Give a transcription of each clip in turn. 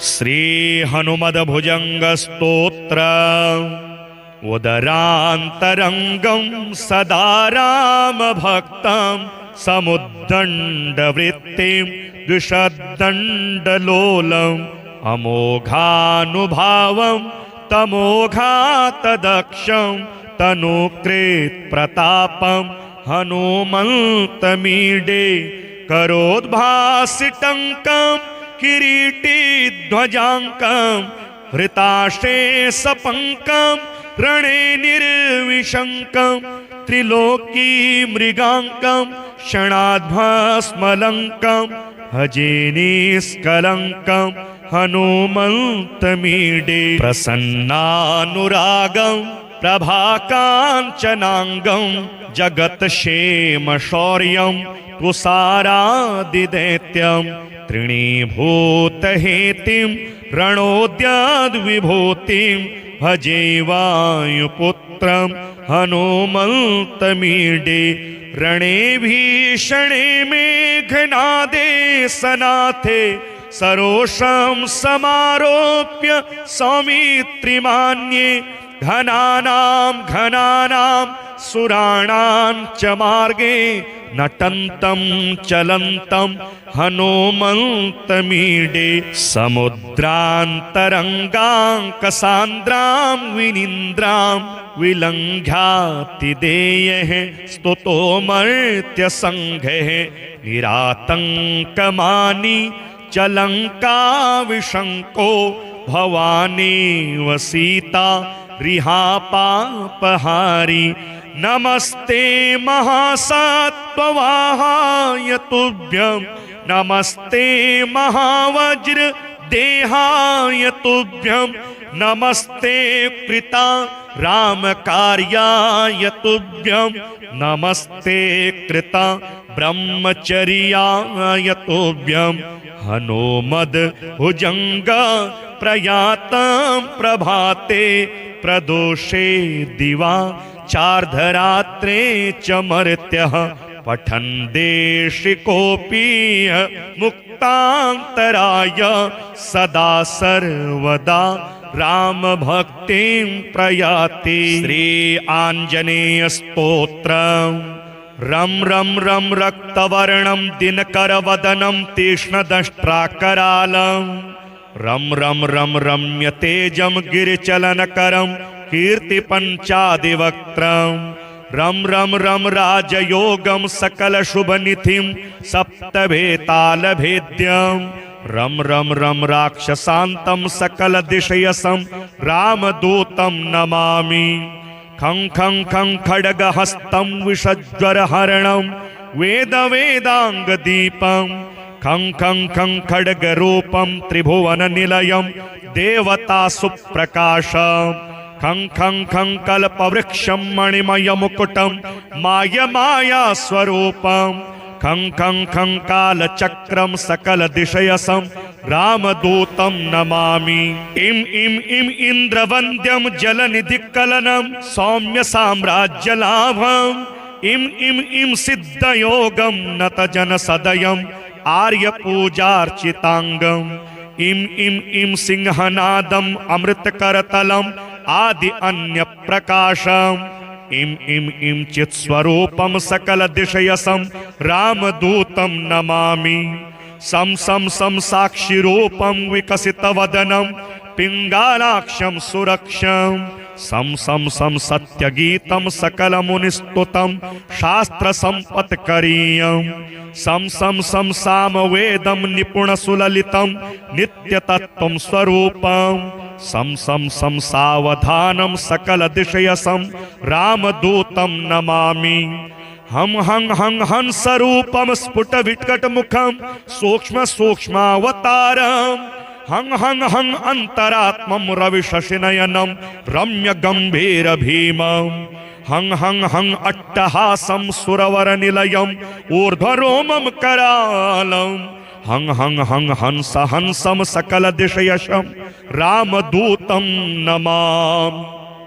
श्री हनुमद्भुजंगस्तोत्र उदरान्तरंगं सदा राम भक्तं समुद्दण्डवृत्तिं द्विषद्दण्डलोलम् अमोघानुभावं तमोघातदक्षं तनुकृत् प्रतापं हनुमन्तमीडे करोद्भासिटङ्कं किरीटिध्वजाङ्कं हृताशेषपङ्कं रणे निर्विशङ्कं त्रिलोकी मृगाङ्कं क्षणाद्भस्मलङ्कं भजे निष्कलङ्कं हनुमन्तमीडे प्रसन्नानुरागं प्रभाकाञ्चनाङ्गं जगत्क्षेमशौर्यं तुषारादिदैत्यं तृणीभूतहेतिं रणोद्याद्विभूतिं भजे वायुपुत्रं हनुमन्तमीडे रणे भीषणे मेघनादे सनाथे सरोषं समारोप्य सौमित्रिमान्ये घनानां सुराणां च मार्गे नटन्तं चलन्तं हनुमन्तमीडे समुद्रान्तरङ्गाङ्कसान्द्रां विनिन्द्रां विलङ्घ्यातिदेयः स्तुतो मर्त्यसङ्घः निरातङ्कमानी चलङ्काविशङ्को भवानी वसीता रिहापापहारी नमस्ते महासत्त्ववाहाय तुभ्यं नमस्ते महावज्र देहाय तुभ्यं नमस्ते कृता रामकार्याय तुभ्यं नमस्ते कृता ब्रह्मचर्याय तुभ्यं हनुमद्भुजङ्ग प्रयातं प्रभाते प्रदोषे दिवा चार्धरात्रे च मर्त्यः पठन् देशिकोऽपि मुक्तान्तराय सदा सर्वदा राम भक्तिं प्रयाति। श्री आञ्जनेय स्तोत्रम्। रं रं रं रक्तवर्णं दिनकरवदनं तीक्ष्णदंष्ट्राकरालं रं रं रं रम्यतेजं गिरिचलनकरं कीर्तिपञ्चादिवक्त्रं रं रं रं राजयोगं सकलशुभनिधिं सप्तभेतालभेद्यं रं रं रं राक्षसान्तं सकलदिशयसं रामदूतं नमामि। खं खं खं खड्गहस्तं विषज्वरहरणं वेदवेदाङ्गदीपं खं खं खं खड्गरूपं त्रिभुवननिलयं देवतासुप्रकाशं खं खं खं कल्पवृक्षं मणिमयमुकुटं मायमायास्वरूपं खं खं खं कालचक्रं सकलदिशयसं रामदूतं नमामि। इं इं इं इन्द्रवन्द्यं जलनिधिकलनं सौम्यसाम्राज्यलाभं इं इं इं सिद्धयोगं नतजनसदयं आर्यपूजार्चिताङ्गं इं इं इं सिंहनादम् अमृतकरतलम् आदि अन्यप्रकाशम् इं इं इं चित्स्वरूपं सकलदिशयसं रामदूतं नमामि। सं सं सं साक्षिरूपं विकसितवदनं पिङ्गालाक्षं सुरक्षं सं सं सं सत्यगीतं सकलमुनिस्तुतं शास्त्रसम्पत्करीयं सं सं सं सामवेदं निपुणसुललितं नित्यतत्त्वं स्वरूपं सं सं सं सावधानं सकलदिशयसं रामदूतं नमामि। हम हं हं हंसरूपं स्फुटविकटमुखं सूक्ष्मसूक्ष्मावतारं हं हं हं अन्तरात्मं रविशशिनयनं रम्यगम्भीरभीमं हं हं हं अट्टहासं सुरवरनिलयम् ऊर्ध्वरोमं करालं हं हं हं हंस हंसं सकलदिशयशं रामदूतं नमामि।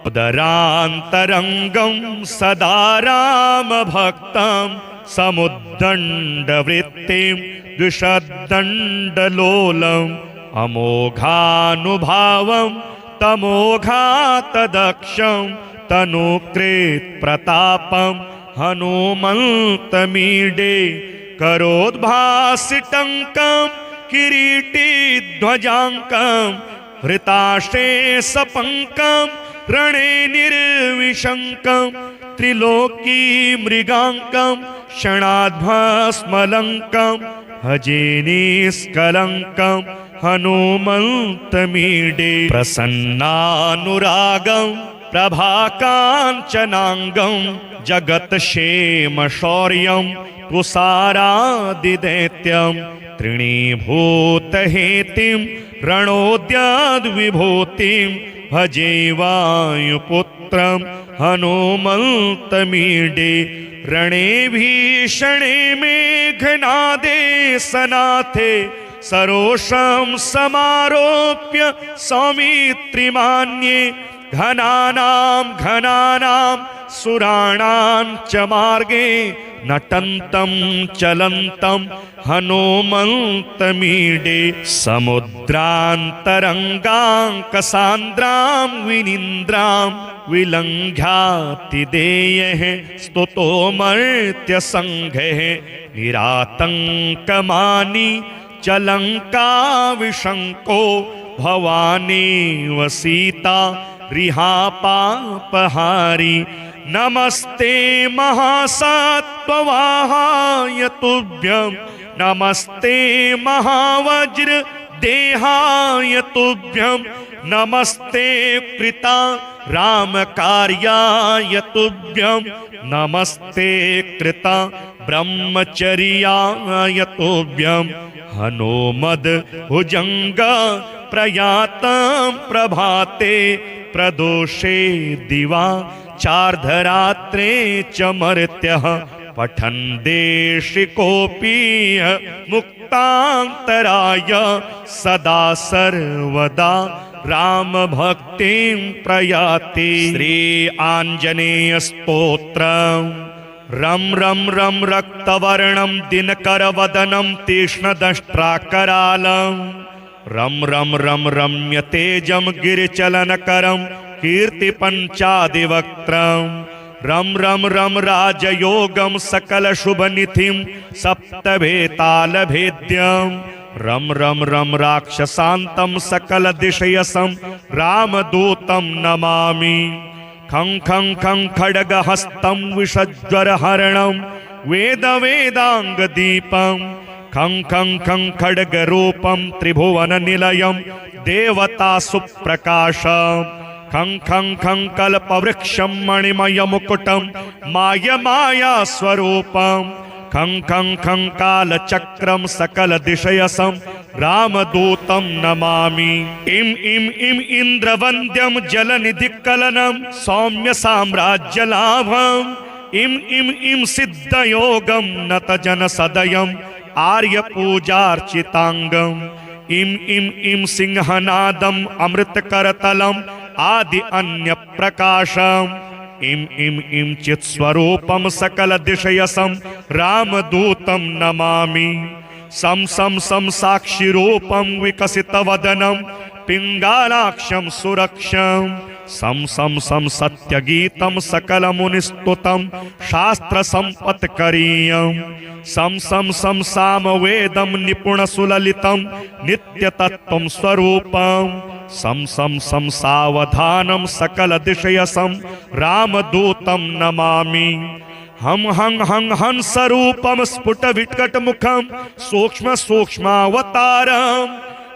उदरान्तरङ्गं सदा रामभक्तं समुद्दण्डवृत्तिं द्विषद्दण्डलोलं अमोघानुभावं तमोघातदक्षं तनुकृत प्रतापं हनुमन्तमीडे करोद्भासिटङ्कं किरीटिध्वजाङ्कं हृताशेषपङ्कं रणे निर्विशङ्कं त्रिलोकी मृगाङ्कं क्षणाद्भस्मलङ्कं भजे निष्कलङ्कं हनुमन्तमीडे प्रसन्नानुरागं प्रभाकाञ्चनाङ्गं जगत्क्षेमशौर्यं तुषारादिदैत्यं तृणीभूतहेतिं रणोद्याद्विभूतिं भजे वायुपुत्रं हनुमन्तमीडे रणे भीषणे मेघनादे सनाथे सरोषं समारोप्य सौमित्रिमान्ये घनानां घनानां सुराणां च मार्गे नटन्तं चलन्तं हनुमन्तमीडे समुद्रान्तरङ्गाङ्कसान्द्रां विनीन्द्रां विलङ्घ्यातिदेयः स्तुतो मर्त्यसङ्घः निरातङ्कमानी चलङ्काविशङ्को भवानी वसीता रिहापापहारी नमस्ते महासत्त्ववाहाय तुभ्यं नमस्ते महावज्र देहाय तुभ्यं नमस्ते कृता रामकार्याय तुभ्यं नमस्ते कृता ब्रह्मचर्याय तुभ्यं हनुमद भुजंग प्रयातं प्रभाते प्रदोषे दिवा चार्धरात्रे च मर्त्यः पठन् देशिकोऽपि मुक्तान्तराय सदा सर्वदा राम भक्तिं प्रयाति। श्री आंजनेय स्तोत्रम्। रम रम रम रक्तवर्णं दिनकरवदनं तीक्ष्णदंष्ट्राकरालं रम रम रम रम्य तेजं गिरिचलनकरं कीर्तिपञ्चादिवक्त्रं रम रम रम राजयोगं सकलशुभनिधिं सप्तभेतालभेद्यं रम रम रम राक्षसान्तं सकलदिशयसं रामदूतं नमामि। खं खं खं खड्गहस्तं विषज्वरहरणं वेदवेदाङ्गदीपं खं खं खं खड्गरूपं त्रिभुवननिलयं देवतासुप्रकाशं खं खं खं कल्पवृक्षं मणिमयमुकुटं मायमायास्वरूपं खं खं खं कालचक्रं सकलदिशयसं रामदूतं नमामि। इम इम इम इन्द्रवन्द्यं जलनिधिकलनं सौम्य साम्राज्यलाभं इम इम इम सिद्धयोगं नतजनसदयं आर्यपूजार्चितांगं इम इम इम सिंहनादं अमृतकरतलं आदि अन्य प्रकाशं इम इम इम चित्स्वरूपं सकलदिशयसं रामदूतं नमामि। सम सम सम साक्षिरूपं विकसितवदनं पिङ्गालाक्षं सुरक्षं सम सम सम सत्यगीतं सकलमुनिस्तुतं शास्त्रसम्पत्करीयं सम सम सम सामवेदं निपुणसुललितं नित्यतत्त्वं स्वरूपं सम सम सम सावधानं सकलदिशयसं रामदूतं नमामि। हम हं हं हंसरूपं स्फुटविकटमुखं सूक्ष्म सूक्ष्मावतारं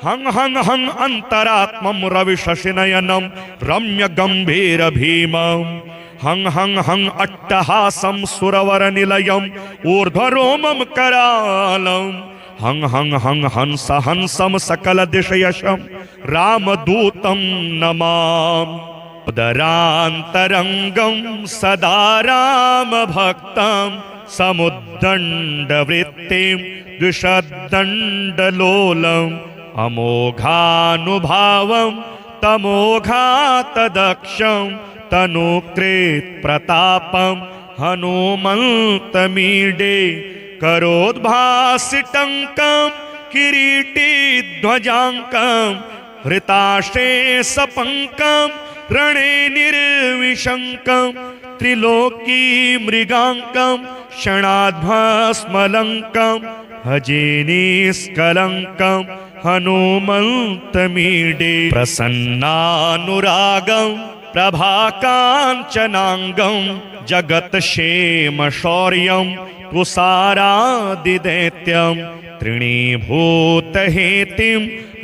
हं हं हं अंतरात्मं रविशशिनयनं रम्यगम्भीरभीमं हं हं हं अट्टहासं सुरवरनिलयं ऊर्ध्वरोमं करालं हं हं हं हंस हंसं सकलदिशयशं रामदूतं नमामि। उदरान्तरङ्गं सदा रामभक्तं समुद्दण्डवृत्तिं द्विषद्दण्डलोलम् अमोघानुभावं तमोघातदक्षं तनुकृत प्रतापं हनुमन्तमीडे करोद्भासिटङ्कं किरीटी ध्वजांकं हृताशेषपङ्कं रणे निर्विशङ्कं त्रिलोकी मृगाङ्कं क्षणाद्भस्मलङ्कं भजे निष्कलङ्कं हनुमन्तमीडे प्रसन्नानुरागं प्रभाकाञ्चनाङ्गं जगत्क्षेमशौर्यं तुषारादिदैत्यं तृणीभूतहेतिं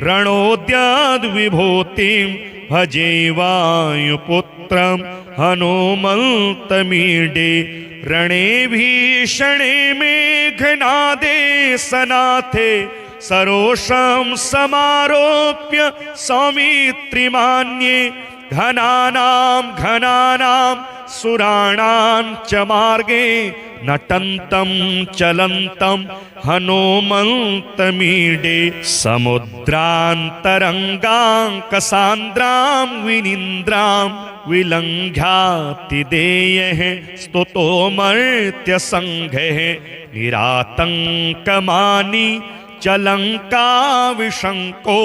रणोद्याद्विभूतिं भजे वायुपुत्रं हनुमन्तमीडे रणे भीषणे मेघनादे सनाथे सरोषं समारोप्य सौमित्रिमान्ये घनानां सुराणां च मार्गे नटन्तं चलन्तं हनुमन्तमीडे समुद्रान्तरङ्गाङ्कसान्द्रां विनीन्द्रां विलङ्घ्यातिदेयः स्तुतो मर्त्यसङ्घः निरातङ्कमानी चलङ्काविशङ्को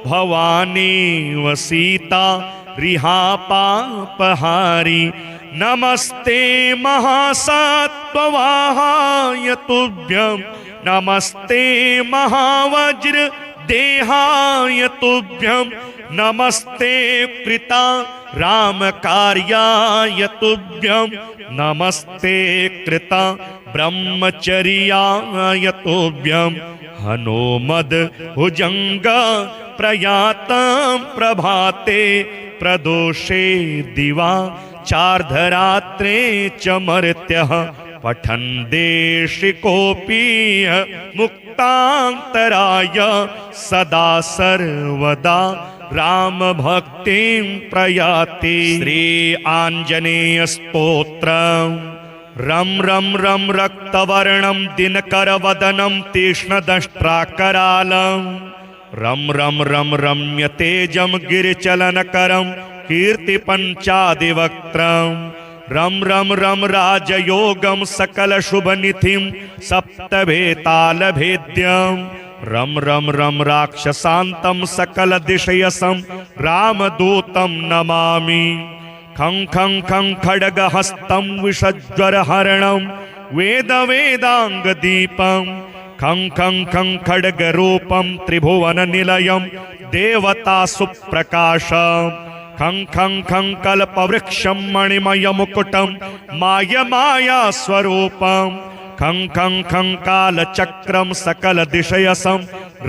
भवानी वसीता रिहापापहारी नमस्ते महासत्त्ववाहाय तुभ्यं नमस्ते महावज्र देहाय तुभ्यं नमस्ते कृता रामकार्याय तुभ्यं नमस्ते कृता ब्रह्मचर्याय तुभ्यं हनुमद भुजंग प्रयातं प्रभाते प्रदोषे दिवा चार्धरात्रे च मर्त्यः पठन् देशिकोऽपि मुक्तान्तराय सदा सर्वदा राम भक्तिं प्रयाति। श्री आंजनेय स्तोत्रम्। रं रं रं रक्तवर्णं दिनकरवदनं तीक्ष्णदंष्ट्राकरालं रं रं रं रम्यतेजं गिरिचलनकरं कीर्तिपञ्चादिवक्त्रं रं रं रं राजयोगं सकलशुभनिधिं सप्तभेतालभेद्यं रं रं रं राक्षसान्तं सकलदिशयसं रामदूतं नमामि। खं खं खं खड्गहस्तं विषज्वरहरणं वेदवेदाङ्गदीपं खं खं खं खड्गरूपं त्रिभुवननिलयं देवतासुप्रकाशं खं खं खं कल्पवृक्षं मणिमयमुकुटं मायमायास्वरूपं खं खं खं कालचक्रं सकलदिशयसं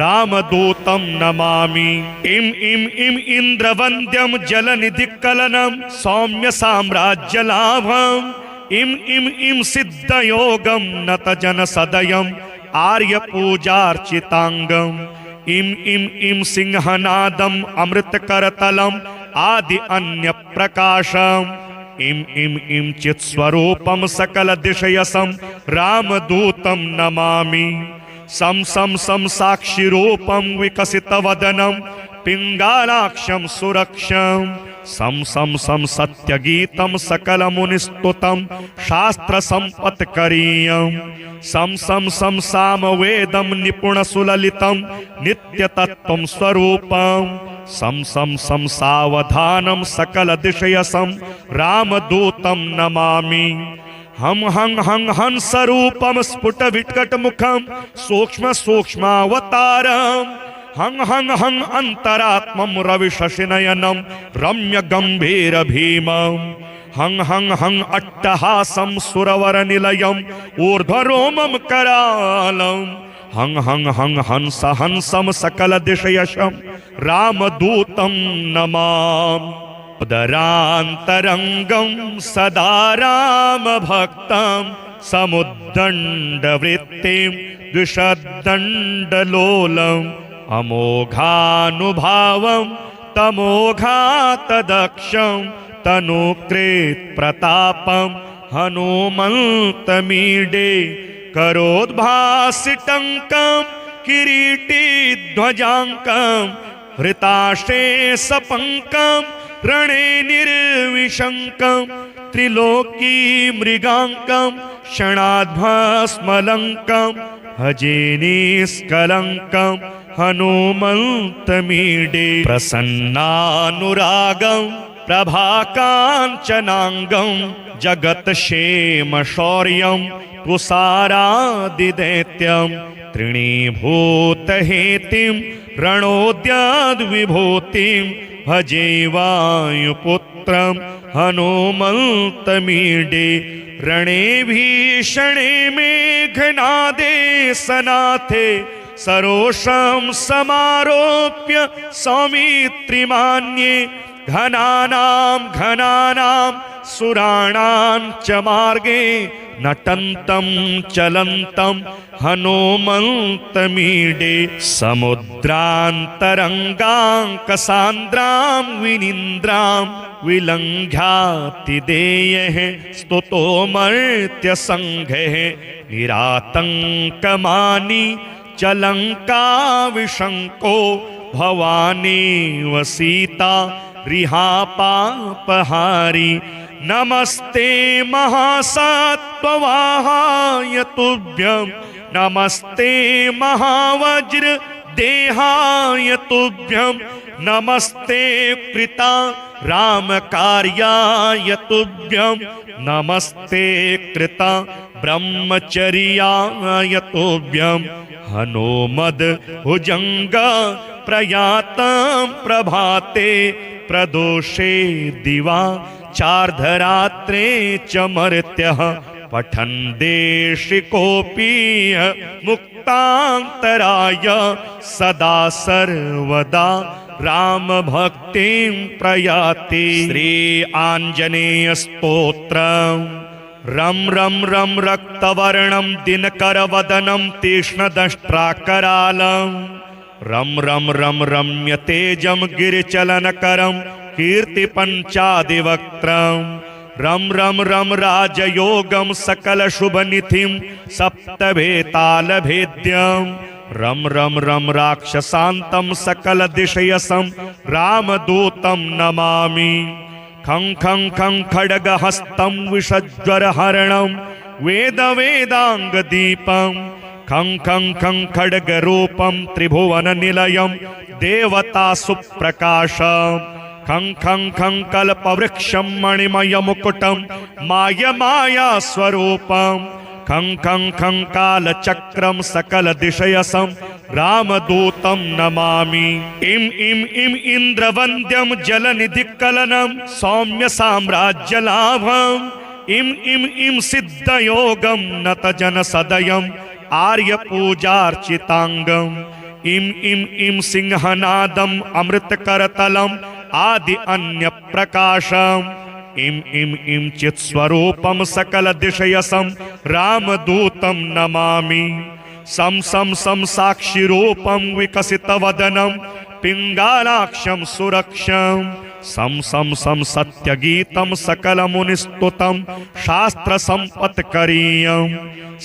रामदूतं नमामि। इं इं इं इन्द्रवन्द्यं जलनिधिकलनं सौम्य साम्राज्यलाभम् इं इं इं सिद्धयोगं नतजनसदयं आर्यपूजार्चिताङ्गम् इं इं इं सिंहनादम् अमृतकरतलम् आदि अन्यप्रकाशम् इं इं इं चित्स्वरूपं सकलदिशयसं रामदूतं नमामि। सं सं सं साक्षिरूपं विकसितवदनं पिङ्गालाक्षं सुरक्षं सं सं सं सत्यगीतं सकलमुनिस्तुतं शास्त्रसम्पत्करीयं सं सं सं सामवेदं निपुणसुललितं नित्यतत्त्वं स्वरूपं सं सं सं सावधानं सकलदिशयसं रामदूतं नमामि। हम हं हं हंसरूपं स्फुटविकटमुखं सूक्ष्मसूक्ष्मावतारं हं हं हं अन्तरात्मं रविशशिनयनं रम्यगम्भीरभीमं हं हं हं अट्टहासं सुरवरनिलयम् ऊर्ध्वरोमं करालं हं हं हं हंस हंसं सकलदिशयशं रामदूतं नमामि। उदरान्तरङ्गं सदा रामभक्तं समुद्दण्डवृत्तिं द्विषद्दण्डलोलम् अमोघानुभावं तमोघातदक्षं तनुकृत्प्रतापं हनुमन्तमीडे करोद्भासिटङ्कं किरीटिध्वजाङ्कं हृताशेषपङ्कं रणे निर्विशङ्कं त्रिलोकी मृगाङ्कं क्षणाद्भस्मलङ्कं भजे निष्कलङ्कं हनुमन्तमीडे प्रसन्नानुरागं प्रभाकाञ्चनाङ्गं जगत्क्षेमशौर्यं तुषारादिदैत्यं त्रिणीभूतहेतिं रणोद्याद्विभूतिं भजे वायुपुत्रं हनुमन्तमीडे रणे भीषणे मेघनादे सनाथे सरोषं समारोप्य सौमित्रिमान्ये घनानां सुराणां च मार्गे नटन्तं चलन्तं हनुमन्तमीडे समुद्रान्तरङ्गाङ्कसान्द्रां विनीन्द्रां विलङ्घ्यातिदेयः स्तुतो मर्त्यसङ्घः निरातङ्कमानी चलङ्काविशङ्को भवानी वसीता रिहापापहारी नमस्ते महासत्त्ववाहाय तुभ्यं नमस्ते महावज्र देहाय तुभ्यं नमस्ते कृता रामकार्याय तुभ्यं नमस्ते कृता ब्रह्मचर्याय तुभ्यं हनुमद भुजंग प्रयातं प्रभाते प्रदोषे दिवा चार्धरात्रे च मर्त्यः पठन् देशिकोऽपि मुक्तान्तराय सदा सर्वदा राम भक्तिं प्रयाति। श्री आंजनेय स्तोत्रम्। रम रम रम रक्तवर्णं दिनकरवदनं तीक्ष्णदंष्ट्राकरालं रम रम रम रम्य तेजं गिरिचलनकरं कीर्तिपञ्चादिवक्त्रं रम रम रम राजयोगं सकलशुभनिधिं सप्तभेतालभेद्यं रम रम रम राक्षसान्तं सकलदिशयसं रामदूतं नमामि। खं खं खं खड्गहस्तं विषज्वरहरणं वेदवेदाङ्गदीपं खं खं खं खड्गरूपं त्रिभुवननिलयं देवतासुप्रकाशं खं खं खं कल्पवृक्षं मणिमयमुकुटं मायमायास्वरूपं खं खं खं कालचक्रं सकलदिशयसं रामदूतं नमामि। इम इम इम इन्द्रवन्द्यं जलनिधिकलनं सौम्य साम्राज्यलाभं इम इम इम सिद्धयोगं नतजनसदयं आर्यपूजार्चिताङ्गं इम इम इम सिंहनादं अमृतकरतलं आदि अन्यप्रकाशं इम इम इम चित्स्वरूपं सकलदिशयसं रामदूतं नमामि। सम सम सम साक्षिरूपं विकसितवदनं पिङ्गालाक्षं सुरक्षं सम सम सम सत्यगीतं सकलमुनिस्तुतं शास्त्रसम्पत्करीयं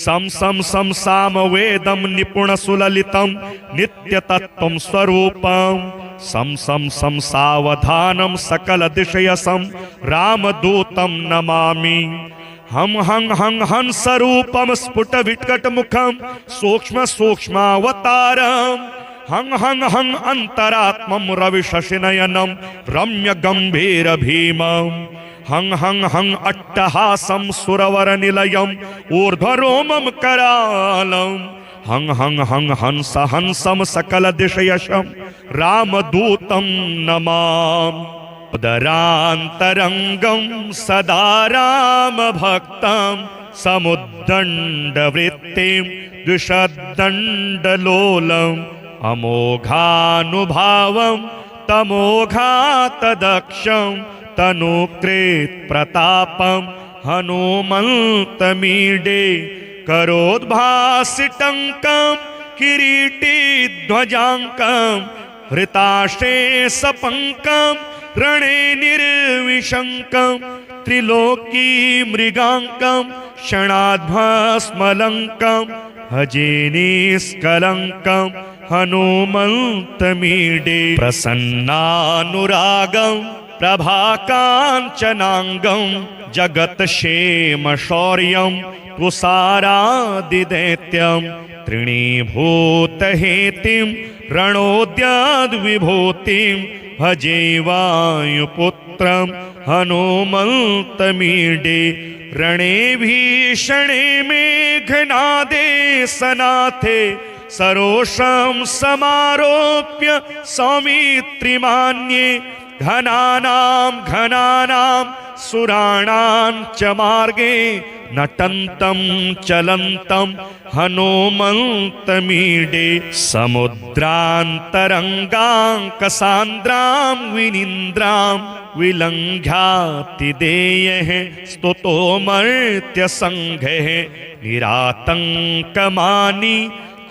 सम सम सम सामवेदं निपुणसुललितं नित्यतत्त्वं स्वरूपं सम सम सम सावधानं सकलदिशयसं रामदूतं नमामि। हम हं हं हंसरूपं स्फुटविकटमुखं सूक्ष्मसूक्ष्मावतारं हं हं हं अन्तरात्मं रविशशिनयनं रम्यगम्भीरभीमं हं हं हं अट्टहासं सुरवरनिलयं ऊर्ध्वरोमं करालं हं हं हं हंस हंसं सकलदिशयशं रामदूतं नमामि। उदरान्तरङ्गं सदा रामभक्तं समुद्दण्डवृत्तिं द्विषद्दण्डलोलम् अमोघानुभावं तमोघातदक्षं तनुकृत्प्रतापं हनुमन्तमीडे करोद्भासिटङ्कं किरीटिध्वजाङ्कं हृताशेषपङ्कं रणे निर्विशङ्कं त्रिलोकी मृगाङ्कं क्षणाद्भस्मलङ्कं भजे निष्कलङ्कं हनुमन्तमीडे प्रसन्नानुरागं प्रभाकाञ्चनाङ्गं जगत्क्षेमशौर्यं तुषारादिदैत्यं त्रिणीभूतहेतिं रणोद्याद्विभूतिं भजे वायुपुत्रं हनुमन्तमीडे रणे भीषणे मेघनादे सनाथे सरोषं समारोप्य सौमित्रिमान्ये घनानां घनानां सुराणां च मार्गे नटन्तं चलन्तं हनुमन्तमीडे समुद्रान्तरङ्गाङ्कसान्द्रां विनिन्द्रां विलङ्घ्यातिदेयः स्तुतो मर्त्यसङ्घः निरातङ्कमानी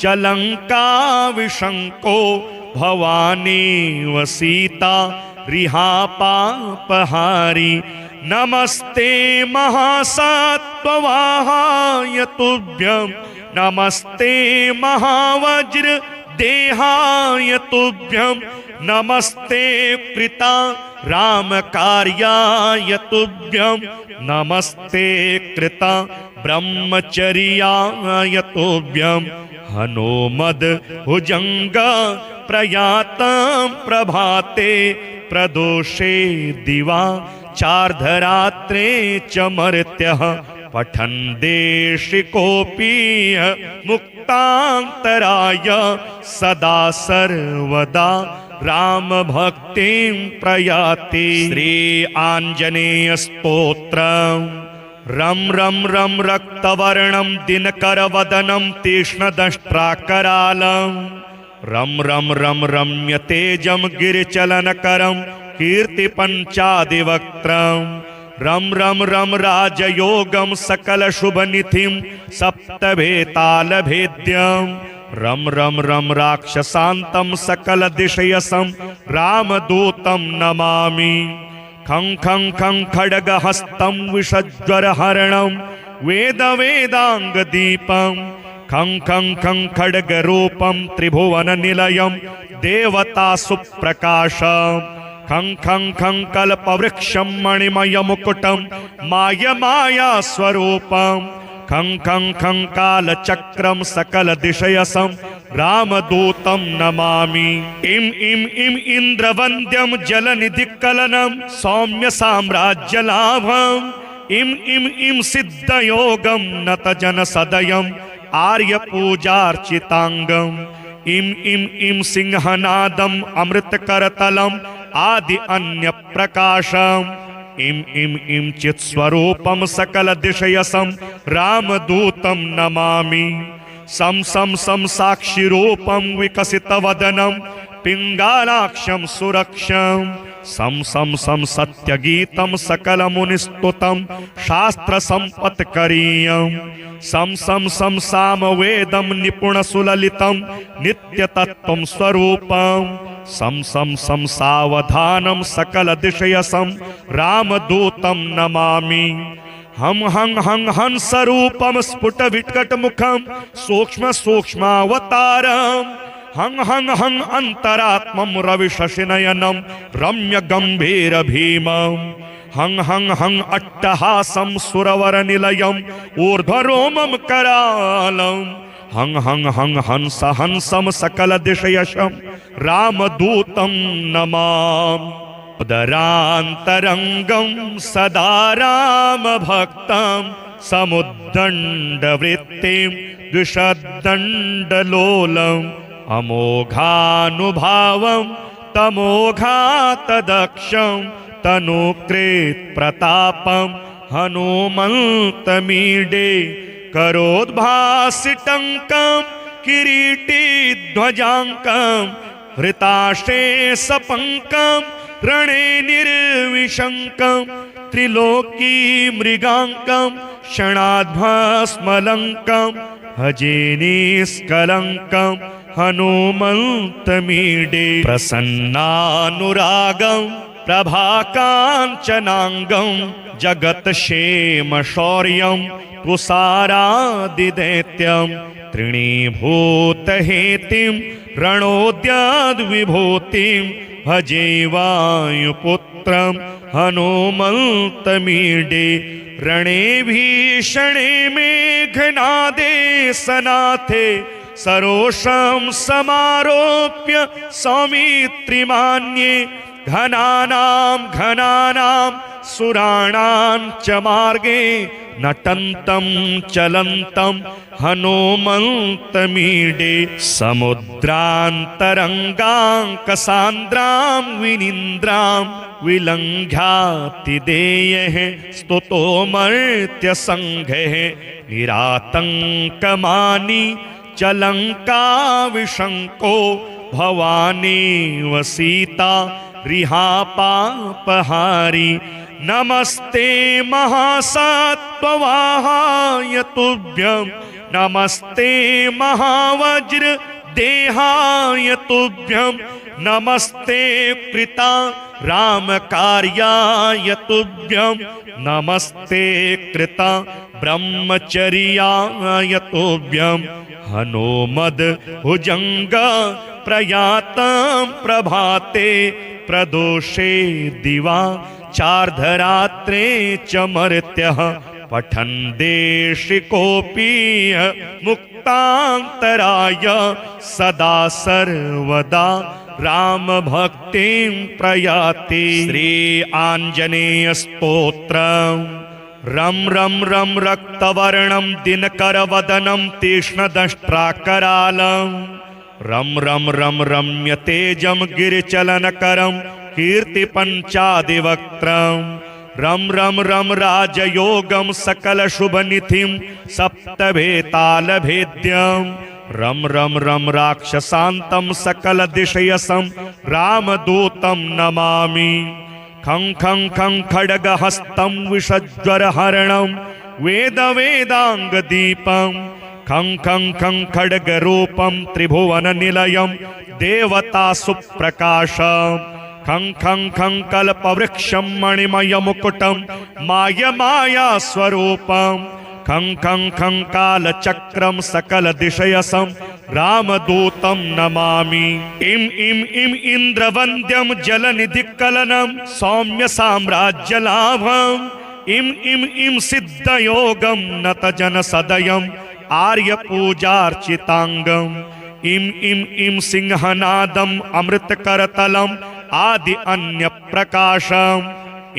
चलङ्काविशङ्को भवानेव सीता रिहापापहारी नमस्ते महासत्त्ववाहाय तुभ्यं नमस्ते महावज्र देहाय तुभ्यं नमस्ते कृता रामकार्याय तुभ्यं नमस्ते कृता ब्रह्मचर्याय तुभ्यं हनुमद भुजंग प्रयातं प्रभाते प्रदोषे दिवा चार्धरात्रे च मर्त्यः पठन् देशिकोऽपि मुक्तान्तराय सदा सर्वदा राम भक्तिं प्रयाति। श्री आंजनेय स्तोत्रम्। रम रम रम रक्तवर्णं दिनकरवदनं तीक्ष्णदंष्ट्राकरालं रम रम रम रम्यतेजं गिरिचलनकरं कीर्तिपञ्चादिवक्त्रं रम रम रम राजयोगं सकलशुभनिधिं सप्तभेतालभेद्यं रम रम रम राक्षसान्तं सकलदिशयसं रामदूतं नमामि। खं खं खं खड्गहस्तं विषज्वरहरणं वेदवेदाङ्गदीपं खं खं खं खड्गरूपं त्रिभुवननिलयं देवतासुप्रकाशं खं खं खं कल्पवृक्षं मणिमयमुकुटं मायमायास्वरूपं खं खं खं कालचक्रं सकलदिशयसं रामदूतं नमामि। इम इम इम इन्द्रवन्द्यं जलनिधिकलनं सौम्य साम्राज्यलाभं इम इम इम सिद्धयोगं नतजनसदयं आर्यपूजार्चितांगं इम इम इम सिंहनादं अमृतकरतलं आदि अन्य प्रकाशं इम इम इम चित्स्वरूपं सकलदिशयसं रामदूतं नमामि। सम सम सम साक्षिरूपं विकसितवदनं पिङ्गालाक्षं सुरक्षं सम सम सम सत्यगीतं सकलमुनिस्तुतं शास्त्रसम्पत्करीयं सम सम सम सामवेदं निपुणसुललितं नित्यतत्त्वं स्वरूपं सम सम सम सावधानं सकलदिशयसं रामदूतं नमामि। हम हं हं हंसरूपं स्फुटविकटमुखं सूक्ष्म सूक्ष्मावतारं हं हं हं अंतरात्मं रविशशिनयनं रम्यगम्भीरभीमं हं हं हं अट्टहासं सुरवरनिलयं ऊर्ध्वरोमं करालं हं हं हं हंस हंसं सकलदिशयशं रामदूतं नमामि। उदरान्तरङ्गं सदा रामभक्तं समुद्दण्डवृत्तिं द्विषद्दण्डलोलम् अमोघानुभावं तमोघातदक्षं तनुकृत्प्रतापं हनुमन्तमीडे करोद्भासिटङ्कं किरीटिध्वजाङ्कं हृताशेषपङ्कं रणे निर्विशङ्कं त्रिलोकी मृगाङ्कं क्षणाद्भस्मलङ्कं भजे निष्कलङ्कं हनुमन्तमीडे प्रसन्नानुरागं प्रभाकाञ्चनाङ्गं जगत्क्षेमशौर्यं तुषारादिदैत्यं त्रिणीभूतहेतिं रणोद्याद्विभूतिं भजे वायुपुत्रं हनुमन्तमीडे रणे भीषणे मेघनादे सनाथे सरोषं समारोप्य सौमित्रिमान्ये घनानां घनानां सुराणां च मार्गे नटन्तं चलन्तं हनुमन्तमीडे समुद्रान्तरङ्गाङ्कसान्द्रां विनीन्द्रां विलङ्घ्यातिदेयः स्तुतो मर्त्यसङ्घः निरातङ्कमानी चलङ्काविशङ्को भवानी वसीता रिहापापहारी नमस्ते महासत्त्ववाहाय तुभ्यं नमस्ते महावज्र देहाय तुभ्यं नमस्ते कृता रामकार्याय तुभ्यं नमस्ते कृता ब्रह्मचर्याय तुभ्यं हनुमद भुजंग प्रयातं प्रभाते प्रदोषे दिवा चार्धरात्रे च मर्त्यः पठन् देशिकोऽपि मुक्तान्तराय सदा सर्वदा राम भक्तिं प्रयाति। श्री आंजनेय स्तोत्रम्। रम रम रम रक्तवर्णं दिनकरवदनं तीक्ष्णदंष्ट्राकरालं रम रम रम रम्य तेजं गिरिचलनकरं कीर्तिपञ्चादिवक्त्रं रम रम रम राजयोगं सकलशुभनिधिं सप्तभेतालभेद्यं रम रम रम राक्षसान्तं सकलदिशयसं रामदूतं नमामि। खं खं खं खड्गहस्तं विषज्वरहरणं वेदवेदाङ्गदीपं खं खं खं खड्गरूपं त्रिभुवननिलयं देवतासुप्रकाशं खं खं खं कल्पवृक्षं मणिमयमुकुटं मायमायास्वरूपं खं खं खं कालचक्रं सकलदिशयसं रामदूतं नमामि। इम इम इम इंद्रवन्द्यं जलनिधिकलनं सौम्य साम्राज्यलाभं इम इम इम सिद्धयोगं नतजनसदयं आर्यपूजार्चितांगं इम इम इम सिंहनादं अमृतकरतलं आदि अन्य प्रकाशं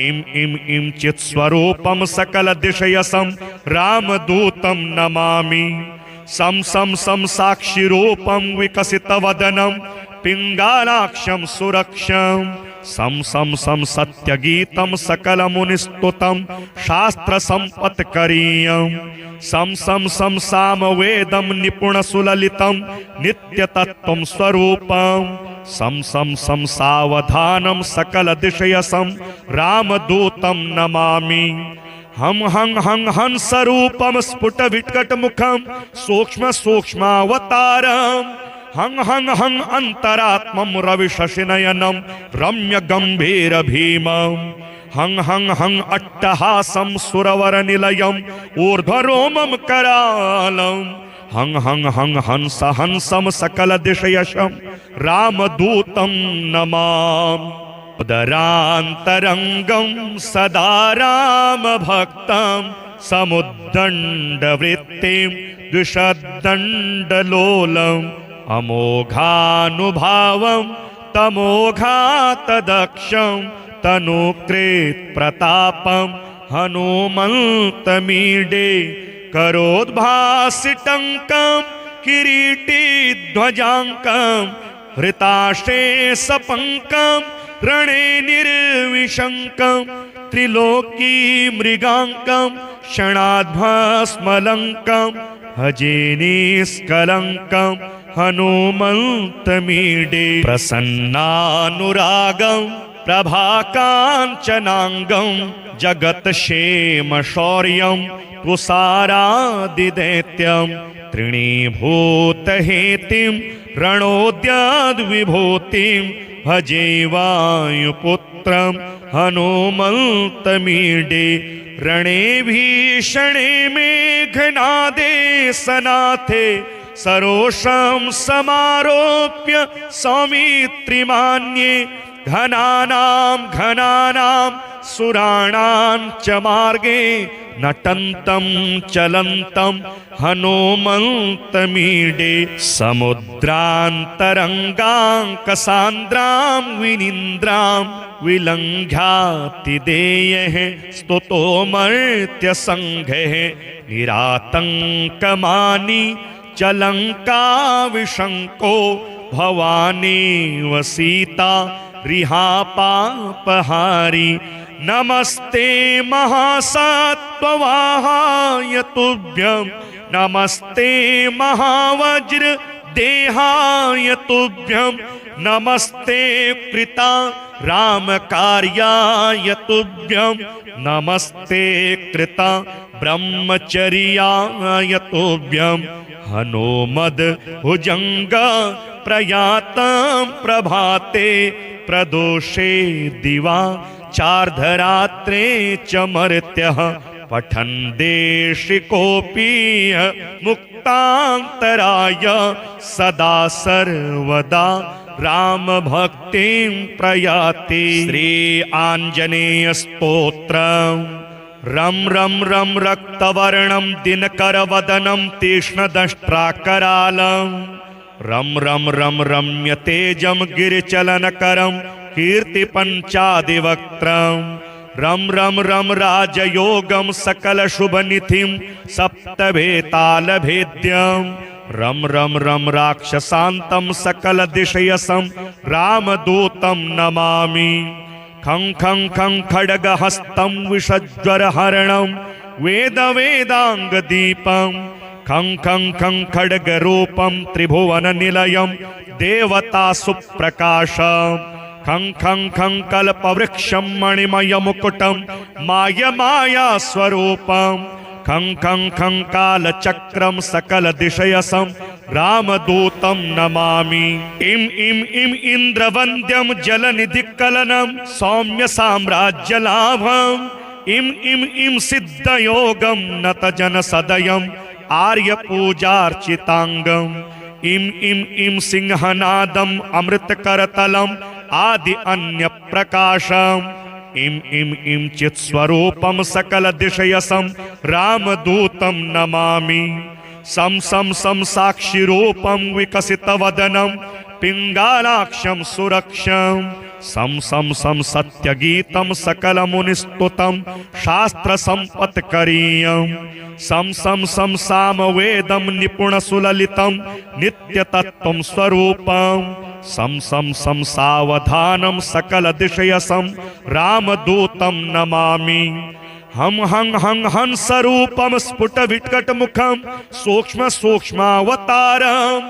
इम इम इम चित्स्वरूपं सकलदिशयसं रामदूतं नमामि। सम सम सम साक्षिरूपं विकसितवदनं पिङ्गालाक्षं सुरक्षं सम सम सम सत्यगीतं सकलमुनिस्तुतं शास्त्रसम्पत्करीयं सम सम सम सामवेदं निपुणसुललितं नित्यतत्त्वं स्वरूपं सम सम सम सावधानं सकलदिशयसं रामदूतं नमामि। हम हं हं हंसरूपं स्फुटविकटमुखं सूक्ष्म सूक्ष्मावतारं हं हं हं अंतरात्मं रविशशिनयनं रम्यगम्भीरभीमं हं हं हं अट्टहासं सुरवरनिलयं ऊर्ध्वरोमं करालं हं हं हं हंस हंसं सकलदिशयशं रामदूतं नमामि। उदरान्तरङ्गं सदा रामभक्तं समुद्दण्डवृत्तिं द्विषद्दण्डलोलम् अमोघानुभावं तमोघातदक्षं तनुकृत्प्रतापं हनुमन्तमीडे करोद्भासिटङ्कं किरीटिध्वजाङ्कं हृताशेषपङ्कं रणे निर्विशङ्कं त्रिलोकी मृगाङ्कं क्षणाद्भस्मलङ्कं भजे निष्कलङ्कं हनुमन्तमीडे प्रसन्नानुरागं प्रभाकाञ्चनाङ्गं जगत्क्षेमशौर्यं तुषारादिदैत्यं तृणीभूतहेतिं रणोद्याद्विभूतिं भजे वायुपुत्रं हनुमन्तमीडे रणे भीषणे मेघनादे सनाथे सरोषं समारोप्य सौमित्रिमान्ये घनानां घनानां सुराणां च मार्गे नटन्तं चलन्तं हनुमन्तमीडे समुद्रान्तरङ्गाङ्कसान्द्रां विनीन्द्रां विलङ्घ्यातिदेयः स्तुतो मर्त्यसङ्घः निरातङ्कमानी चलङ्काविशङ्को भवानी वसीता रिहापापहारी नमस्ते महासत्त्ववाहाय तुभ्यं नमस्ते महावज्र देहाय तुभ्यं नमस्ते कृता रामकार्याय तुभ्यं नमस्ते कृता ब्रह्मचर्याय तुभ्यं हनोमद भुजंग प्रयातं प्रभाते प्रदोषे दिवा चार्धरात्रे च मर्त्यः पठन् देशिकोऽपि मुक्तान्तराय सदा सर्वदा राम भक्तिं प्रयाति। श्री आंजनेय स्तोत्रम्। रं रं रं रक्तवर्णं दिनकरवदनं तीक्ष्णदंष्ट्राकरालं रं रं रं रम्यतेजं गिरिचलनकरं कीर्तिपञ्चादिवक्त्रं रं रं रं राजयोगं सकलशुभनिधिं सप्तभेतालभेद्यं रं रं रं राक्षसान्तं सकलदिशयसं रामदूतं नमामि। खं खं खं खड्गहस्तं विषज्वरहरणं वेदवेदाङ्गदीपं खं खं खं खड्गरूपं त्रिभुवननिलयं देवतासुप्रकाशं खं खं खं कल्पवृक्षं मणिमयमुकुटं मायमायास्वरूपं खं खं खं कालचक्रं सकलदिशयसं रामदूतं नमामि। इं इं इं इन्द्रवन्द्यं जलनिधिकलनं सौम्य साम्राज्यलाभम् इं इं इं सिद्धयोगं नतजनसदयं आर्यपूजार्चिताङ्गम् इं इं इं सिंहनादम् अमृतकरतलम् आदि अन्यप्रकाशम् इं इं इं चित्स्वरूपं सकलदिशयसं रामदूतं नमामि। सं सं सं साक्षिरूपं विकसितवदनं पिङ्गालाक्षं सुरक्षं सं सं सं सत्यगीतं सकलमुनिस्तुतं शास्त्रसम्पत्करीयं सं सं सं सामवेदं निपुणसुललितं नित्यतत्त्वं स्वरूपं सं सं सं सावधानं सकलदिशयसं रामदूतं नमामि। हम हं हं हंसरूपं स्फुटविकटमुखं सूक्ष्मसूक्ष्मावतारं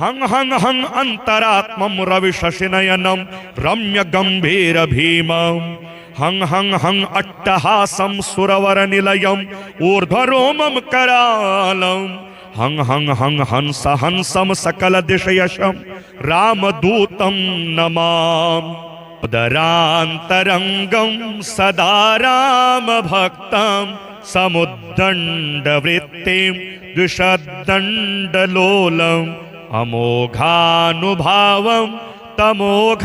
हं हं हं अन्तरात्मं रविशशिनयनं रम्यगम्भीरभीमं हं हं हं अट्टहासं सुरवरनिलयम् ऊर्ध्वरोमं करालं हं हं हं हंस हंसं सकलदिशयशं रामदूतं नमामि। उदरान्तरङ्गं सदा रामभक्तं समुद्दण्डवृत्तिं द्विषद्दण्डलोलम् अमोघानुभावं तमोघातदक्षं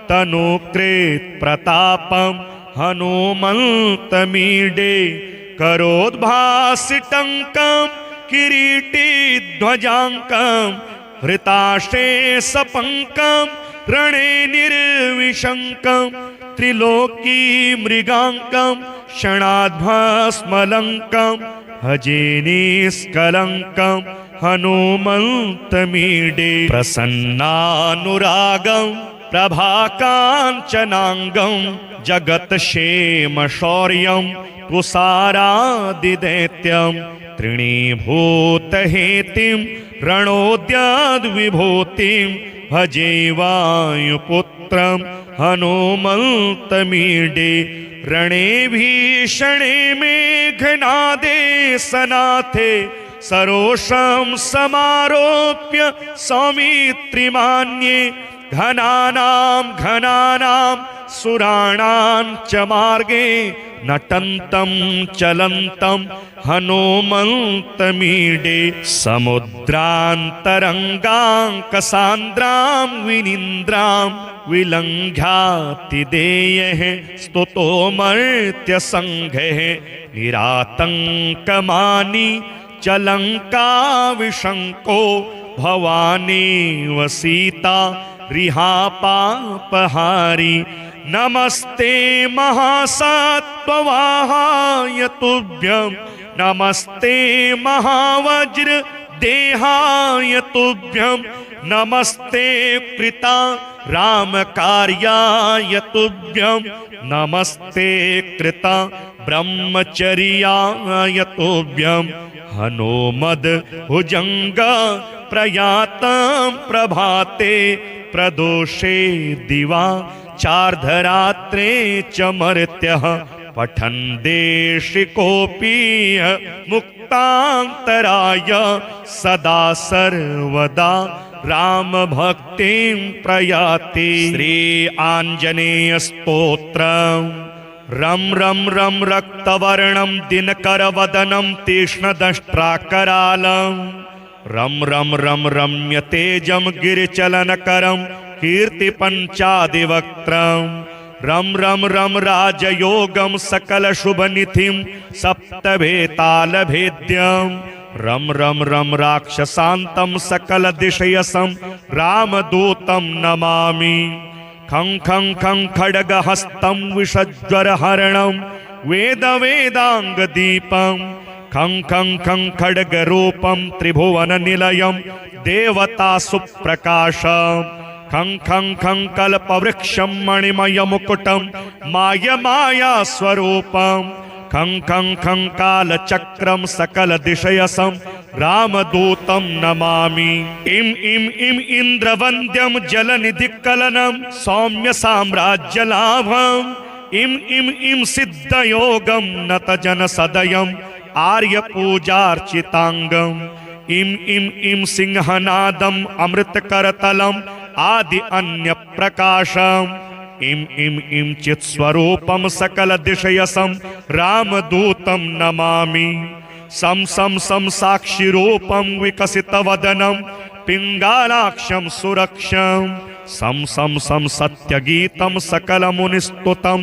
तनुकृत्प्रतापं हनुमन्तमीडे करोद्भासिटङ्कं किरीटिध्वजाङ्कं हृताशेषपङ्कं रणे निर्विशङ्कं त्रिलोकी मृगाङ्कं क्षणाद्भस्मलङ्कं भजे निष्कलङ्कं हनुमन्तमीडे प्रसन्नानुरागं प्रभाकाञ्चनाङ्गं जगत्क्षेमशौर्यं तुषारादिदैत्यं तृणीभूतहेतिं रणोद्याद्विभूतिं भजे वायुपुत्रं हनुमन्तमीडे रणे भीषणे मेघनादे सनाथे सरोषं समारोप्य सौमित्रिमान्ये घनानां घनानां सुराणां च मार्गे नटन्तं चलन्तं हनुमन्तमीडे समुद्रान्तरङ्गाङ्कसान्द्रां विनीन्द्रां विलङ्घ्यातिदेयः स्तुतो मर्त्यसङ्घः निरातङ्कमानी चलङ्काविशङ्को भवानी वसीता रिहापापहारी नमस्ते महासत्त्ववाहाय तुभ्यं नमस्ते महावज्र देहाय तुभ्यं नमस्ते कृता रामकार्याय तुभ्यं नमस्ते कृता ब्रह्मचर्याय तुभ्यं हनोमद भुजंग प्रयातं प्रभाते प्रदोषे दिवा चार्धरात्रे च मर्त्यः पठन् देशिकोऽपि मुक्तान्तराय सदा सर्वदा राम भक्तिं प्रयाति। श्री आंजनेय स्तोत्रम्। रम रम रम रक्तवर्णं दिनकरवदनं तीक्ष्णदंष्ट्राकरालं रम रम रम रम्य तेजं गिरिचलनकरं कीर्तिपञ्चादिवक्त्रं रम रम रम राजयोगं सकलशुभनिधिं सप्तभेतालभेद्यं रम रम रम राक्षसान्तं सकलदिशयसं रामदूतं नमामि। खं खं खं खड्गहस्तं विषज्वरहरणं वेदवेदाङ्गदीपं खं खं खं खड्गरूपं त्रिभुवननिलयं देवतासुप्रकाशं खं खं खं कल्पवृक्षं मणिमयमुकुटं मायमायास्वरूपं खं खं खं कालचक्रं सकलदिशयसं रामदूतं नमामि। इम इम इम इंद्रवन्द्यं जलनिधिकलनं सौम्य साम्राज्यलाभम् इम इम इम सिद्धयोगं नतजनसदयम् आर्यपूजार्चिताङ्गम् इम इम इम सिंहनादम् अमृतकरतलम् आदि अन्यप्रकाशम् इम इम इम चित्स्वरूपं सकलदिशयसं रामदूतं नमामि। सम सम सम साक्षिरूपं विकसितवदनं पिङ्गालाक्षं सुरक्षं सम सम सम सत्यगीतं सकलमुनिस्तुतं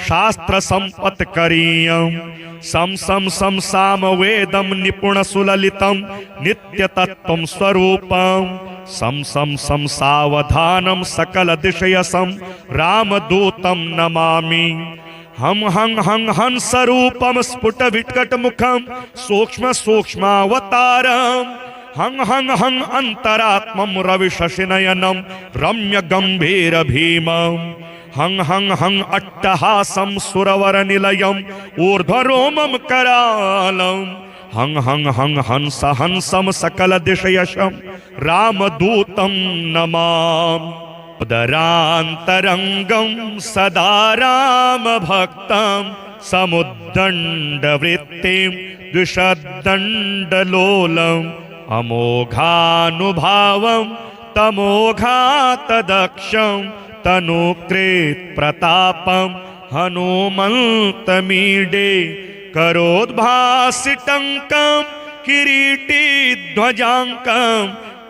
शास्त्रसम्पत्करीयं सम सम सम सामवेदं निपुणसुललितं नित्यतत्त्वं स्वरूपं सम सम सम सावधानं सकलदिशयसं रामदूतं नमामि। हम हं हं हंसरूपं स्फुटविकटमुखं सूक्ष्म सूक्ष्मावतारं हं हं हं अंतरात्मं रविशशिनयनं रम्यगम्भीरभीमं हं हं हं अट्टहासं सुरवरनिलयं ऊर्ध्वरोमं करालं हं हं हं हंस हंसं सकलदिशयशं रामदूतं नमामि। उदरान्तरङ्गं सदा रामभक्तं समुद्दण्डवृत्तिं द्विषद्दण्डलोलम् अमोघानुभावं तमोघातदक्षं तनुकृत्प्रतापं हनुमन्तमीडे करोद्भासिटङ्कं किरीटिध्वजाङ्कं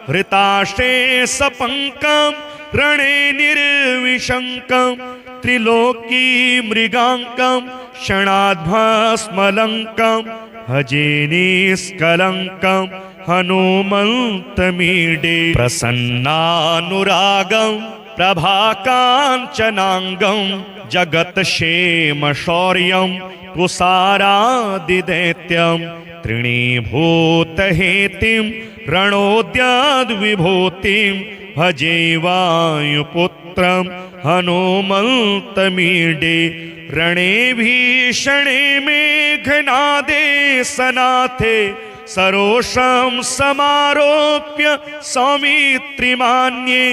हृताशेषपङ्कं रणे निर्विशङ्कं त्रिलोकी मृगाङ्कं क्षणाद्भस्मलङ्कं भजे निष्कलङ्कं हनुमन्तमीडे प्रसन्नानुरागं प्रभाकाञ्चनाङ्गं जगत्क्षेमशौर्यं कुसारादिदैत्यं तृणीभूतहेतिं रणोद्याद्विभूतिं भजे वायुपुत्रं हनुमन्तमीडे रणे भीषणे मेघनादे सनाथे सरोषं समारोप्य सौमित्रिमान्ये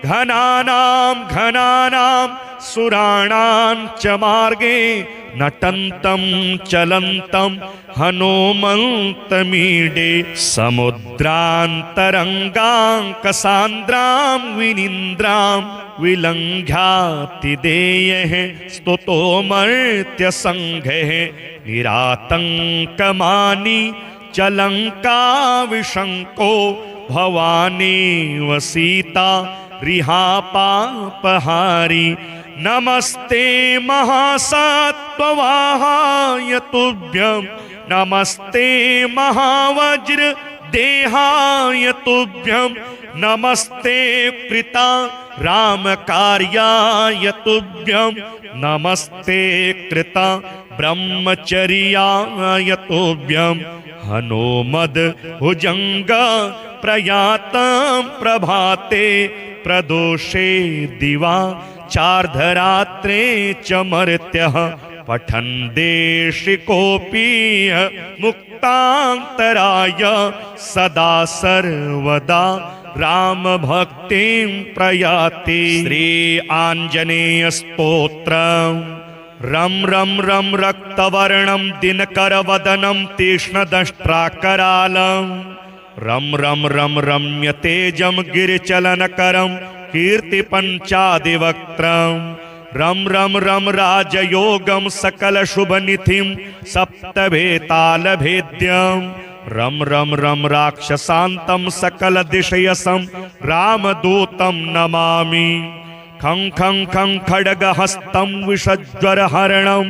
घनानां घनानां सुराणां च मार्गे नटन्तं चलन्तं हनुमन्तमीडे समुद्रान्तरङ्गाङ्कसान्द्रां विनिन्द्रां विलङ्घ्यातिदेयः स्तुतो मर्त्यसङ्घः निरातङ्कमानी चलङ्काविशङ्को भवानेव सीता रिहापापहारी नमस्ते महासत्त्ववाहाय तुभ्यं नमस्ते महावज्र देहाय तुभ्यं नमस्ते कृता रामकार्याय तुभ्यं नमस्ते कृता ब्रह्मचर्याय तुभ्यं हनोमद भुजंग प्रयातं प्रभाते प्रदोषे दिवा चार्धरात्रे च मर्त्यः पठन् देशिकोऽपि मुक्तान्तराय सदा सर्वदा राम भक्तिं प्रयाति। श्री आंजनेय स्तोत्रम्। रम रम रम रक्तवर्णं दिनकरवदनं तीक्ष्णदंष्ट्राकरालं रम रम रम रम्यतेजं गिरिचलनकरं कीर्तिपञ्चादिवक्त्रं रम रम रम राजयोगं सकलशुभनिधिं सप्तभेतालभेद्यं रम रम रम राक्षसान्तं सकलदिशयसं रामदूतं नमामि। खं खं खं खड्गहस्तं विषज्वरहरणं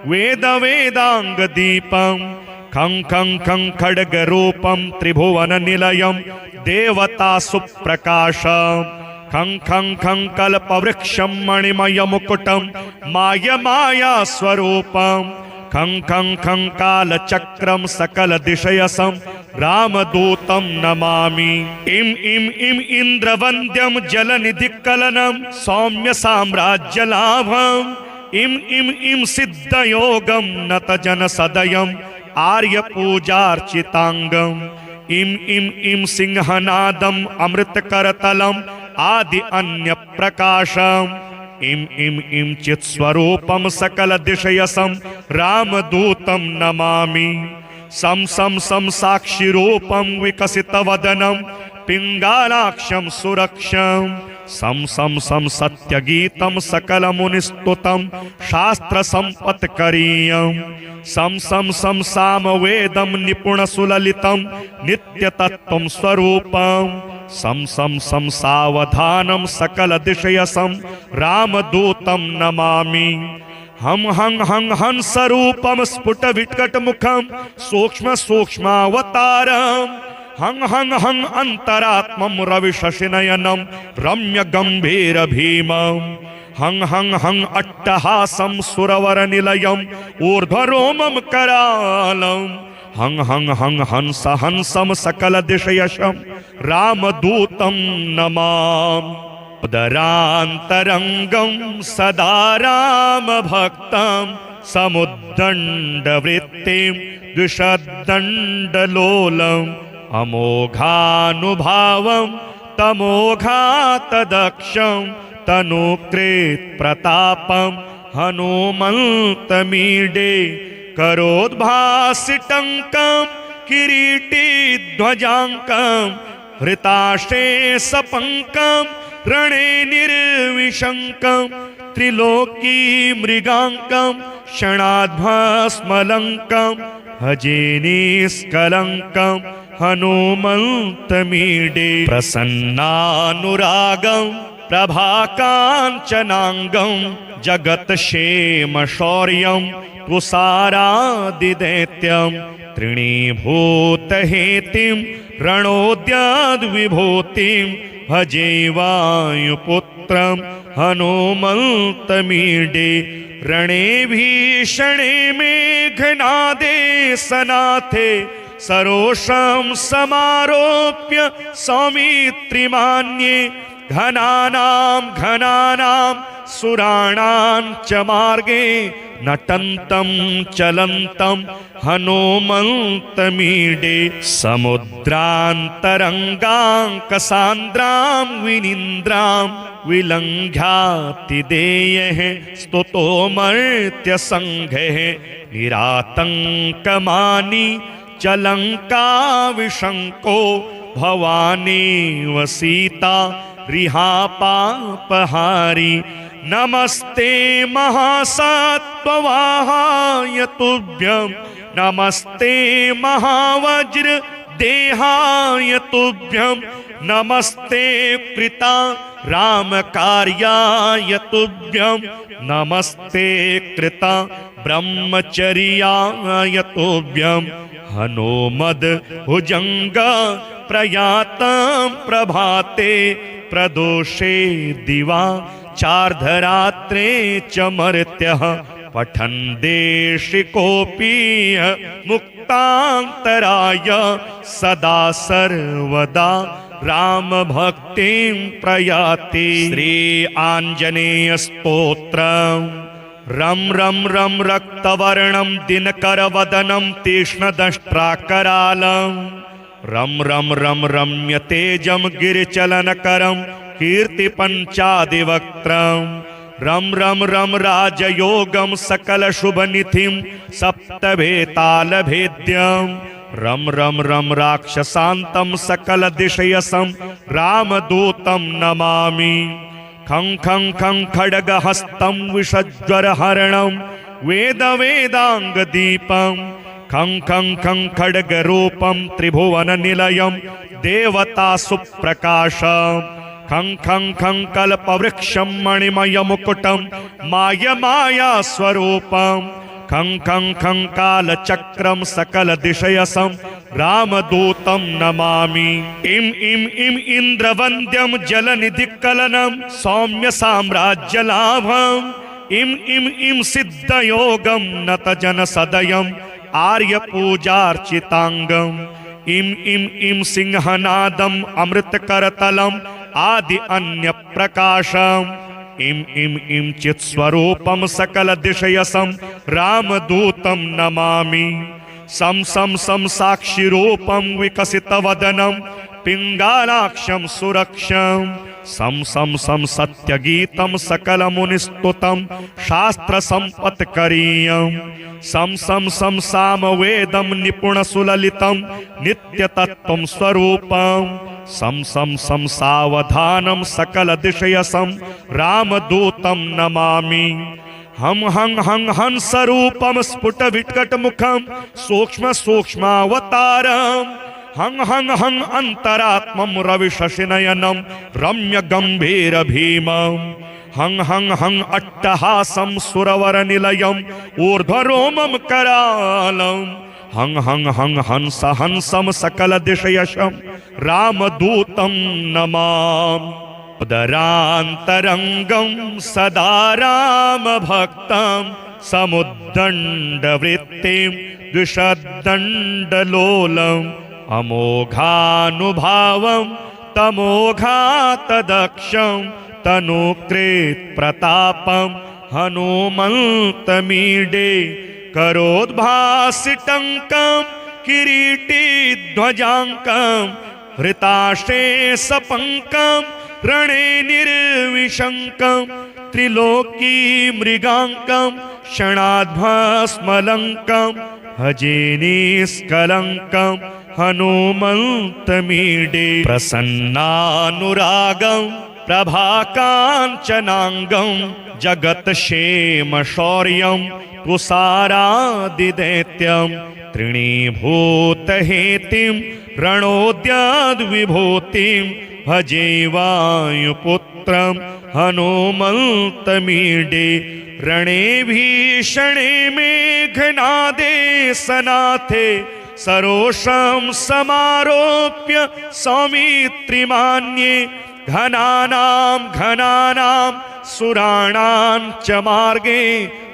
वेदवेदाङ्गदीपं खं खं खं खड्गरूपं त्रिभुवननिलयं देवतासुप्रकाशं खं खं खं कल्पवृक्षं मणिमयमुकुटं मायमायास्वरूपं खं खं खं कालचक्रं सकलदिशयसं रामदूतं नमामि। इम इम इम इन्द्रवन्द्यं जलनिधिकलनं सौम्य साम्राज्यलाभं इम इम इम सिद्धयोगं नतजनसदयं आर्यपूजार्चितांगं इम इम इम सिंहनादं अमृतकरतलं आदि अन्य प्रकाशं इम इम इम चित्स्वरूपं सकलदिशयसं रामदूतं नमामि। सम सम सम साक्षिरूपं विकसितवदनं पिङ्गालाक्षं सुरक्षं सम सम सम सत्यगीतं सकलमुनिस्तुतं शास्त्रसम्पत्करीयं सम सम सम सामवेदं निपुणसुललितं नित्यतत्त्वं स्वरूपं सम सम सम सावधानं सकलदिशयसं रामदूतं नमामि। हम हं हं हंसरूपं स्फुटविकटमुखं सूक्ष्म सूक्ष्मावतारं हं हं हं अंतरात्मं रविशशिनयनं रम्यगम्भीरभीमं हं हं हं अट्टहासं सुरवरनिलयं ऊर्ध्वरोमं करालं हं हं हं हंस हंसं सकलदिशयशं रामदूतं नमामि। उदरान्तरङ्गं सदा रामभक्तं समुद्दण्डवृत्तिं द्विषद्दण्डलोलम् अमोघानुभावं तमोघातदक्षं तनुकृत्प्रतापं हनुमन्तमीडे करोद्भासिटङ्कं किरीटिध्वजाङ्कं हृताशेषपङ्कं रणे निर्विशङ्कं त्रिलोकी मृगाङ्कं क्षणाद्भस्मलङ्कं भजे निष्कलङ्कं हनुमन्तमीडे प्रसन्नानुरागं प्रभाकाञ्चनाङ्गं जगत्क्षेमशौर्यं तुषारादिदैत्यं तृणीभूतहेतिं रणोद्याद्विभूतिं भजे वायुपुत्रं हनुमन्तमीडे रणे भीषणे मेघनादे सनाथे सरोषं समारोप्य सौमित्रिमान्ये घनानां घनानां सुराणां च मार्गे नटन्तं चलन्तं हनुमन्तमीडे समुद्रान्तरङ्गाङ्कसान्द्रां विनिन्द्रां विलङ्घ्यातिदेयः स्तुतो मर्त्यसङ्घः निरातङ्कमानी चलङ्काविशङ्को भवानेव सीता रिहापापहारी। नमस्ते महासत्त्ववाहाय तुभ्यं नमस्ते महावज्र देहाय तुभ्यं नमस्ते कृता रामकार्याय तुभ्यं नमस्ते कृता ब्रह्मचर्याय तुभ्यं हनोमद भुजंग प्रयातं प्रभाते प्रदोषे दिवा चार्धरात्रे च मर्त्यः पठन् देशिकोऽपि मुक्तान्तराय सदा सर्वदा राम भक्तिं प्रयाति। श्री आंजनेय स्तोत्रम्। रम रम रम रक्तवर्णं दिनकरवदनं तीक्ष्णदंष्ट्राकरालं रम रम रम रम्य तेजं गिरिचलनकरं कीर्तिपञ्चादिवक्त्रं रम रम रम राजयोगं सकलशुभनिधिं सप्तभेतालभेद्यं रम रम रम राक्षसान्तं सकलदिशयसं रामदूतं नमामि। खं खं खं खड्गहस्तं विषज्वरहरणं वेदवेदाङ्गदीपं खं खं खं खड्गरूपं त्रिभुवननिलयं देवतासुप्रकाशं खं खं खं कल्पवृक्षं मणिमयमुकुटं मायमायास्वरूपं खं खं खं कालचक्रं सकलदिशयसं रामदूतं नमामि। इम इम इम इन्द्रवन्द्यं जलनिधिकलनं सौम्य साम्राज्यलाभं इम इम इम सिद्धयोगं नतजनसदयं आर्यपूजार्चितांगं इम इम इम सिंहनादं अमृतकरतलं आदि अन्य प्रकाशं इम इम इम चित्स्वरूपं सकलदिशयसं रामदूतं नमामि। सम सम सम साक्षिरूपं विकसितवदनं पिङ्गालाक्षं सुरक्षं सम सम सम सत्यगीतं सकलमुनिस्तुतं शास्त्रसम्पत्करीयं सम सम सम सामवेदं निपुणसुललितं नित्यतत्त्वं स्वरूपं सम सम सम सावधानं सकलदिशयसं रामदूतं नमामि। हम हं हं हंसरूपं स्फुटविकटमुखं सूक्ष्म सूक्ष्मावतारं हं हं हं अंतरात्मं रविशशिनयनं रम्यगम्भीरभीमं हं हं हं अट्टहासं सुरवरनिलयं ऊर्ध्वरोमं करालं हं हं हं हंस हंसं सकलदिशयशं रामदूतं नमामि। उदरान्तरङ्गं सदा रामभक्तं समुद्दण्डवृत्तिं द्विषद्दण्डलोलम् अमोघानुभावं तमोघातदक्षं तनुकृत्प्रतापं हनुमन्तमीडे करोद्भासिटङ्कं किरीटिध्वजाङ्कं हृताशेषपङ्कं रणे निर्विशङ्कं त्रिलोकी मृगाङ्कं क्षणाद्भस्मलङ्कं भजे निष्कलङ्कं हनुमन्तमीडे प्रसन्नानुरागं प्रभाकाञ्चनाङ्गं जगत्क्षेमशौर्यं तुषारादिदैत्यं तृणीभूतहेतिं रणोद्याद्विभूतिं भजे वायुपुत्रं हनुमन्तमीडे रणे भीषणे मेघनादे सनाथे सरोषं समारोप्य सौमित्रिमान्ये घनानां घनानां सुराणां च मार्गे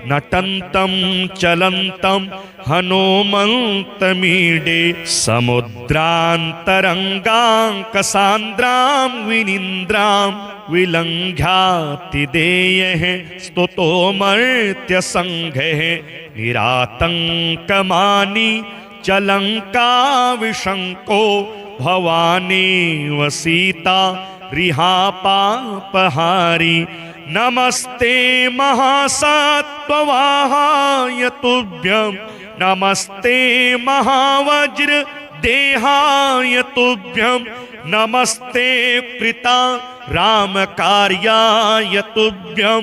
नटन्तं चलन्तं हनुमन्तमीडे समुद्रान्तरङ्गाङ्कसान्द्रां विनीन्द्रां विलङ्घ्यातिदेयः स्तुतो मर्त्यसङ्घः निरातङ्कमानी चलङ्काविशङ्को भवानेव सीता रिहापापहारी नमस्ते महासत्त्ववाहाय तुभ्यं नमस्ते महावज्र देहाय तुभ्यं नमस्ते कृता राम कार्याय तुभ्यं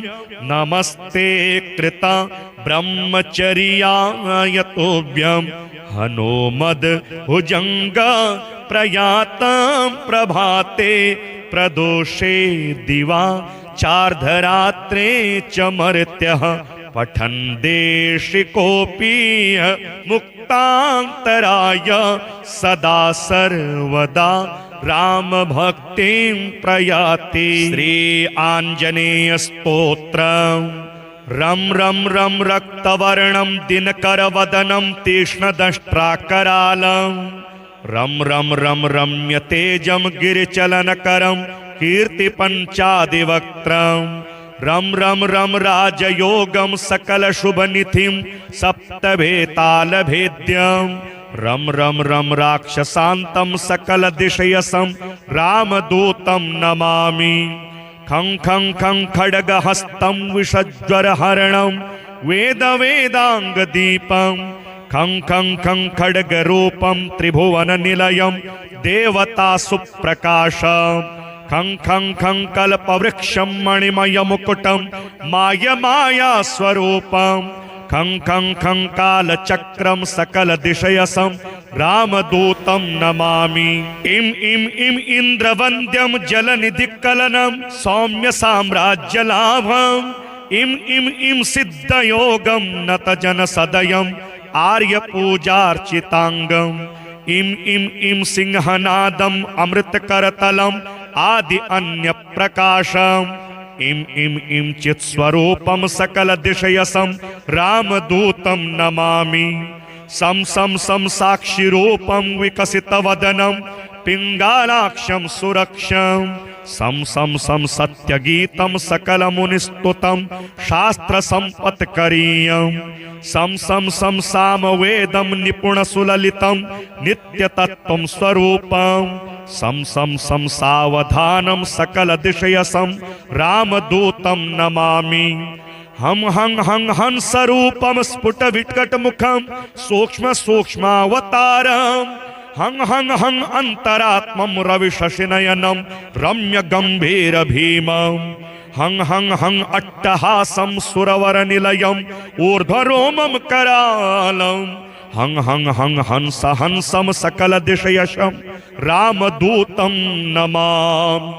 नमस्ते कृता ब्रह्मचर्याय तुभ्यं हनोमद भुजंग प्रयातं प्रभाते प्रदोषे दिवा चार्धरात्रे च मर्त्यः पठन् देशिकोऽपि मुक्तान्तराय सदा सर्वदा राम भक्तिं प्रयाति। श्री आंजनेय स्तोत्रम्। रं रं रं रक्तवर्णं दिनकरवदनं तीक्ष्णदंष्ट्राकरालं रं रं रं रम्यतेजं गिरिचलनकरं कीर्तिपञ्चादिवक्त्रं रं रं रं राजयोगं सकलशुभनिधिं सप्तभेतालभेद्यं रं रं रं राक्षसान्तं सकलदिशयसं रामदूतं नमामि। खं खं खं खड्गहस्तं विषज्वरहरणं वेदवेदाङ्गदीपं खं खं खं खड्गरूपं त्रिभुवननिलयं देवतासुप्रकाशं खं खं खं कल्पवृक्षं मणिमयमुकुटं मायमायास्वरूपं खं खं खं कालचक्रं सकलदिशयसं रामदूतं नमामि। इं इं इं इन्द्रवन्द्यं जलनिधिकलनं सौम्य साम्राज्यलाभम् इं इं इं सिद्धयोगं नतजनसदयं आर्यपूजार्चिताङ्गम् इं इं इं सिंहनादम् अमृतकरतलम् आदि अन्यप्रकाशम् इं इं इं चित्स्वरूपं सकलदिशयसं रामदूतं नमामि। सं सं सं साक्षिरूपं विकसितवदनं पिङ्गालाक्षं सुरक्षं सं सं सं सत्यगीतं सकलमुनिस्तुतं शास्त्रसम्पत्करीयं सं सं सं सामवेदं निपुणसुललितं नित्यतत्त्वं स्वरूपं सं सं सं सावधानं सकलदिशयसं रामदूतं नमामि। हम हं हं हंसरूपं स्फुटविकटमुखं सूक्ष्मसूक्ष्मावतारं हं हं हं अन्तरात्मं रविशशिनयनं रम्यगम्भीरभीमं हं हं हं अट्टहासं सुरवरनिलयम् ऊर्ध्वरोमं करालं हं हं हं हंस हंसं सकलदिशयशं रामदूतं नमामि।